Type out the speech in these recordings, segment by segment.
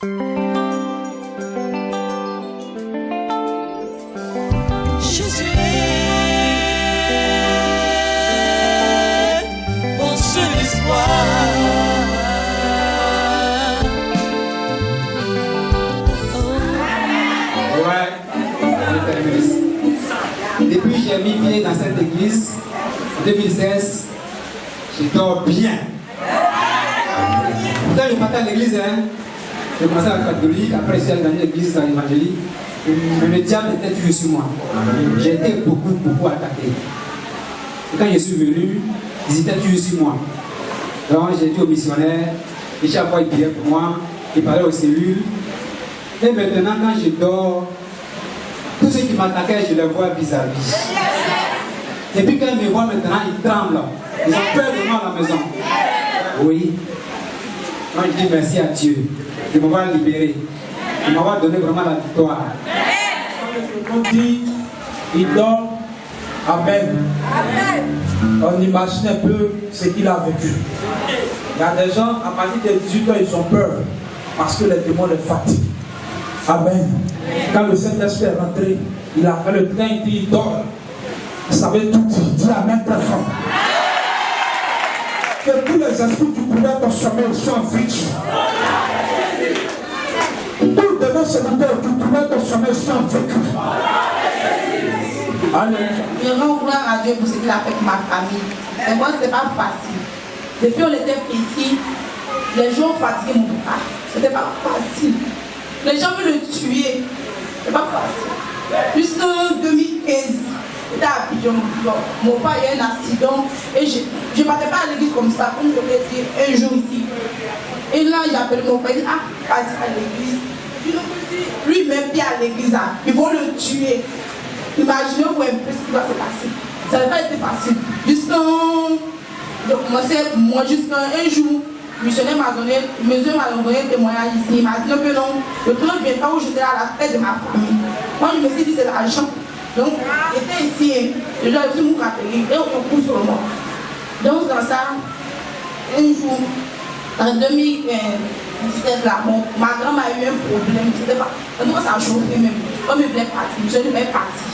Jésus est mon seul espoir. Depuis que j'ai mis pied dans cette église, en 2016, je dors bien. Quand je partais à l'église, je commençais à la catholique, après je suis allé dans l'église dans l'évangélique, le diable était toujours sur moi. J'ai été beaucoup attaqué. Et quand je suis venu, ils étaient toujours sur moi. Donc j'ai dit aux missionnaires, et chaque fois ils priaient pour moi, ils parlaient aux cellules. Et maintenant, quand je dors, tous ceux qui m'attaquaient, je les vois vis-à-vis. Et puis quand ils me voient maintenant, ils tremblent. Ils ont peur de moi à la maison. Oui. Moi je dis merci à Dieu de m'avoir libéré, de m'avoir donné vraiment la victoire. On dit, il dort. Amen. On imagine un peu ce qu'il a vécu. Il y a des gens, à partir de 18 ans, ils ont peur parce que les démons les fatiguent. Amen. Quand le Saint-Esprit est rentré, il a fait le train, il dit, il dort. Vous savez tout dit. Dis Amen très fort. Que tous les esprits qui pouvaient ton sommeil soient vite. Tous les démons sédentaires qui pouvaient ton sommeil soient vaincus. Alléluia. Je rends gloire à Dieu pour ce qu'il a fait pour ma famille. Et moi, ce n'était pas facile. Depuis on était petits, les gens fatiguaient mon papa. Ce n'était pas facile. Les gens veulent le tuer. Ce n'était pas facile. Jusqu'en 2015, j'étais à Abidjan. Mon père a eu un accident et je ne partais pas à l'église comme ça, comme je l'ai dit un jour ici. Et là, j'ai appelé mon père, il dit, ah, vas-y à l'église. Lui-même vient à l'église, ils vont le tuer. Imaginez-vous un peu ce qui va se passer. Ça n'a pas été facile. Jusqu'à un jour, le missionnaire m'a donné un témoignage ici. Il m'a dit que non, le temps ne vient pas où j'étais à la tête de ma famille. Moi, je me suis dit c'est l'argent. Donc, j'étais ici, je dois aussi mon catholique et on pousse sur moi. Donc, dans ça, un jour, en 2017, là, ma grand-mère a eu un problème. C'était pas. Donc, ça a chauffé même. Comme il voulait partir, je devais partir.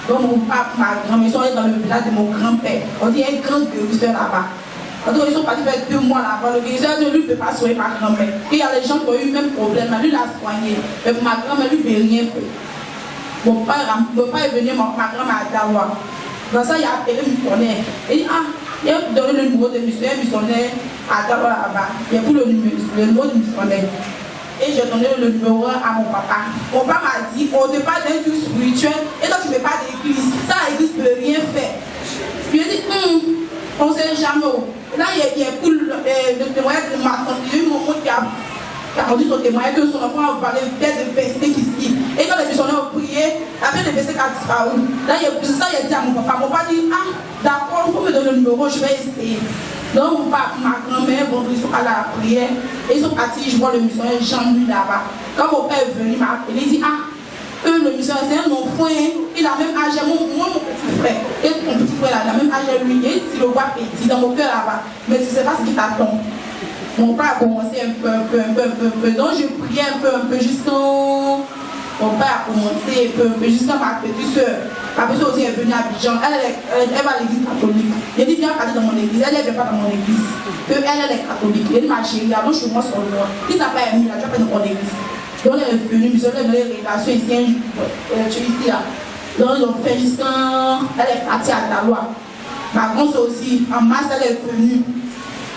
Donc mon papa, ma grand-mère, ils sont allés dans le village de mon grand-père. On dit il y a un grand guérisseur là-bas. Donc ils sont partis faire 2 mois là-bas. Le guérisseur de lui ne peut pas soigner ma grand-mère. Et il y a des gens qui ont eu le même problème. Lui l'a soigné. Mais pour ma grand-mère, lui ne peut rien faire. Mon père est venu, ma grand-mère à Dawa. Dans ça, il a appelé le missionnaire. Il dit ah, il a donné le numéro de missionnaire à Dawa là-bas. Il a pris le numéro du missionnaire. Et j'ai donné le numéro à mon papa. Mon papa m'a dit, on te parle d'un truc spirituel et toi tu me parles d'église. Ça, l'église ne peut rien faire. Je lui ai dit, on ne sait jamais. Là, il y a pris le témoignage de ma tante. Il y a eu mon monde qui a rendu son témoignage que son enfant a parlé de versets ici. Et quand les missionnaires ont prié, après le verset qui a disparu. Là, c'est ça, il a dit à mon papa. Mon papa dit, ah, d'accord, il faut me donner le numéro, je vais essayer. Donc, ma grand-mère, ils sont allés à la prière et ils sont partis, je vois le missionnaire Jean-Louis là-bas. Quand mon père est venu, il m'a appelé, il dit ah, le missionnaire, c'est un enfant, il a même âge, moi, mon petit frère, et mon petit frère, il a même âge lui, et il le voit petit dans mon cœur là-bas, mais tu ne sais pas ce qui t'attend. Mon père a commencé un peu, donc je priais un peu, jusqu'au. Mon père a commencé un peu, jusqu'à ma petite soeur. Ma petite soeur aussi est venue à Abidjan. Elle va à l'église catholique. J'ai dit, viens parler dans mon église. Elle ne vient pas dans mon église. Elle est catholique. J'ai dit, ma chérie, allons chez moi sur le noir. Si tu n'as pas aimé, là, tu vas pas dans mon église. Donc elle est venue, nous avons donné des relations ici, ici là. Donc ils ont fait jusqu'à. Elle est partie à Dawa. Ma grande soeur aussi, en mars, elle est venue.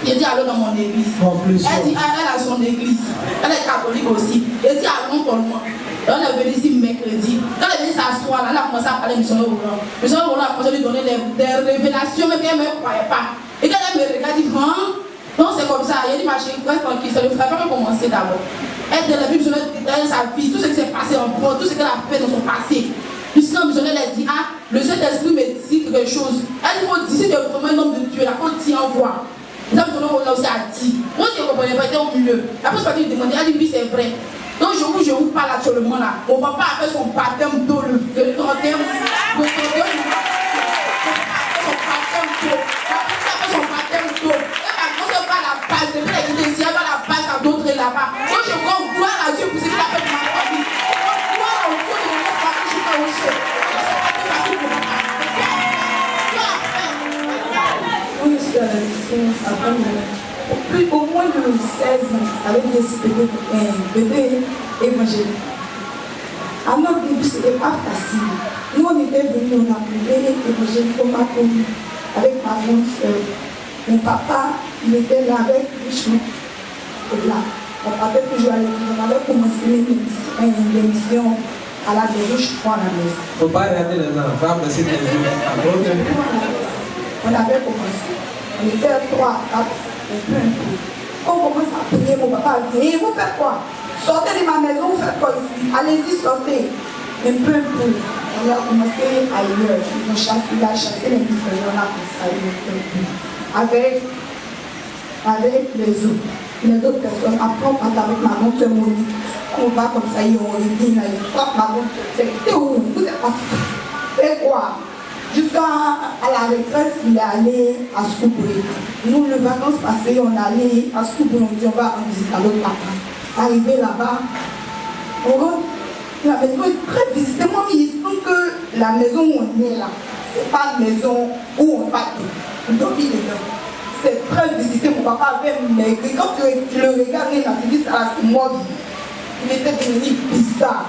J'ai dit, allons dans mon église. Elle dit, elle a son église. Elle est catholique aussi. J'ai dit, allons pour moi. On est venu ici mercredi. Quand elle est venue s'asseoir, elle a commencé à parler de missionnaire Roland. Le missionnaire Roland a commencé à lui donner des révélations, mais elle ne me croyait pas. Et quand elle me regarde, elle dit, non, c'est comme ça. Elle dit, ma chérie, reste tranquille. C'est le frère qui a commencé d'abord. Elle de la Bible, dans sa vie, tout ce qui s'est passé en France, tout ce qu'elle a fait dans son passé. Jusqu'à missionnaire, elle dit, ah, le Saint-Esprit me dit quelque chose. Elle dit, faut dire, si tu es vraiment un homme de Dieu, il faut dire envoie. Ça, missionnaire Roland aussi a dit. Moi, je ne comprenais pas, j'étais au milieu. Après, je suis lui demander, elle dit, oui, c'est vrai. Donc je vous parle actuellement là. Mon papa a fait son baptême d'eau le 31 son baptême d'eau. Elle va commencer par la base. Depuis la guide ici, elle va la base à d'autres là-bas. Donc je crois Au moins de 16 ans, avec des bébés évangéliques. À notre début, ce n'était pas facile. Nous, on était venus, on a prié évangélique au Maconi avec ma grande soeur. Mon papa, il était là avec Richemont. Là. On rappelle toujours à l'église, on avait commencé l'émission à la maison, je crois, à la maison. Il ne faut pas regarder les enfants, mais c'est des yeux. On avait commencé. On était à 3, 4, on quand on commence à prier, mon papa a dit, vous faites quoi? Sortez de ma maison, vous faites quoi ici? Allez-y, sortez. Un peu. On a commencé ailleurs. Il a chassé les missionnaires, on a commencé ailleurs. Avec les autres personnes. Après, on part avec ma grande soeur Monique. On va comme ça, on dit, là, il frappe ma grande soeur. T'es où? Vous êtes parti. C'est quoi? Jusqu'à la retraite, il est allé à Soubré. Nous, les vacances passées, on allait à Soubré, on dit on va en visite à l'autre papa. Arrivé là-bas, la maison est très visitée. Moi, il semble que la maison où on est là, c'est pas une maison où on va donc il est là. C'est très visité. Mon papa avait maigri. Quand tu le regardes, tu dis ça, c'est moi. Il était devenu bizarre.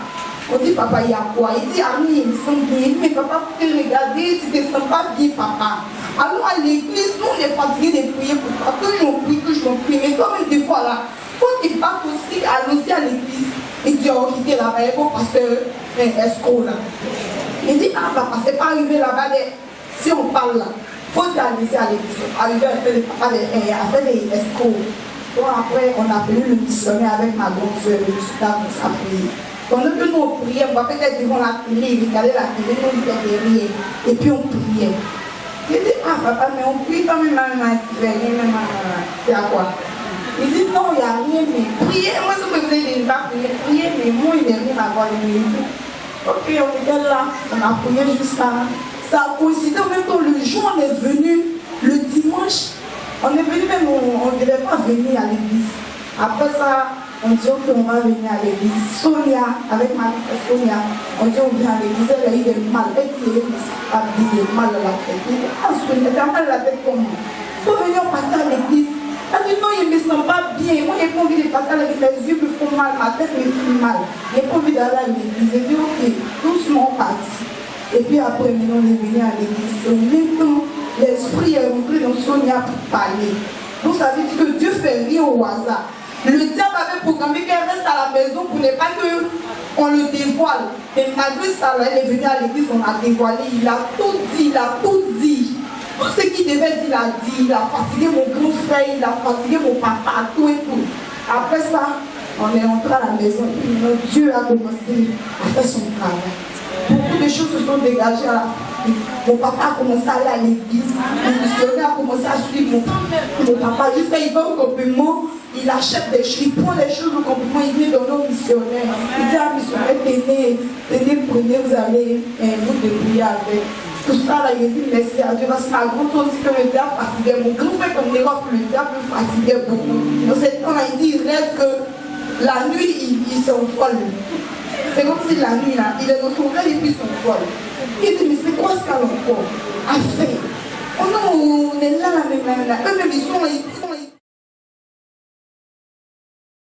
On dit, papa, il y a quoi? Il dit, Ami, il me semble bien. Mais papa, tu te regarder, tu ne te sens pas bien, papa. Allons à l'église, nous, on est fatigués de prier pour toi. Toujours on prie. Mais quand même, des fois, là, il faut qu'ils partent aussi, aller aussi à l'église. Il dit, oh, j'étais là-bas, il faut passer escroc, là. Il dit, ah, papa, c'est pas arrivé là-bas, si on parle là, il faut aller à l'église. Arriver à faire des escrocs. Donc après, on a appelé le missionnaire avec ma grande soeur, le missionnaire pour sa prière. Pendant que nous on priait, on va peut-être devant la télé, regarder la télé, nous on était derrière, et puis on priait. Il dit, ah papa, mais on prie quand même c'est à quoi? Il dit, non, il n'y a rien, mais prier, moi je me faisais des pas prier, mais moi il n'y a rien à voir. Ok, on était là, on a prié jusqu'à... Ça a coïncidé en même temps, le jour on est venu, le dimanche, on est venu même, on ne devait pas venir à l'église. Après ça, on dit qu'on va venir à l'église. Sonia, avec ma fille Sonia, on dit on vient à l'église, elle a eu des mal. Elle dit a des mal à la tête. Elle dit, ah, Sonia, t'as mal à la tête comment? Il faut venir passer à l'église. Elle dit, non, je ne me sens pas bien. Moi, je n'ai pas envie de passer à l'église. Les yeux me font mal, ma tête me fait mal. Je n'ai pas envie d'aller à l'église. J'ai dit, ok, doucement parti. Et puis après, maintenant, on est venu à l'église. En même temps, l'esprit est rentré dans Sonia pour parler. Donc, ça veut dire que Dieu fait rien au hasard. Le diable avait programmé qu'elle reste à la maison pour ne pas qu'on le dévoile. Et malgré ça, elle est venue à l'église, on a dévoilé. Il a tout dit, il a tout dit. Tout ce qu'il devait dire, il a dit. Il a fatigué mon grand frère, il a fatigué mon papa, tout et tout. Après ça, on est rentré à la maison et puis Dieu a commencé à faire son travail. Beaucoup de choses se sont dégagées à la fin. Mon papa a commencé à aller à l'église. Le missionnaire a commencé à suivre mon papa. Jusqu'à il va au compliment, il achète des choses, il prend les choses au compliment, il vient donner au missionnaire. Il dit à missionnaire, tenez, prenez, vous allez vous débrouiller avec. Tout ça, là, il dit merci à Dieu. Parce que ma grande soeur aussi que le diable fatiguait. Mon grand frère comme Europe, le diable fatiguait beaucoup. Dans ce temps-là, il dit, il rêve que la nuit, il s'envole. C'est comme si la nuit, là, il est dans son rêve et puis son vol. Il dit, mais c'est quoi ça encore? À faire. Oh non, on est là, là, même là. Eux-mêmes, ils sont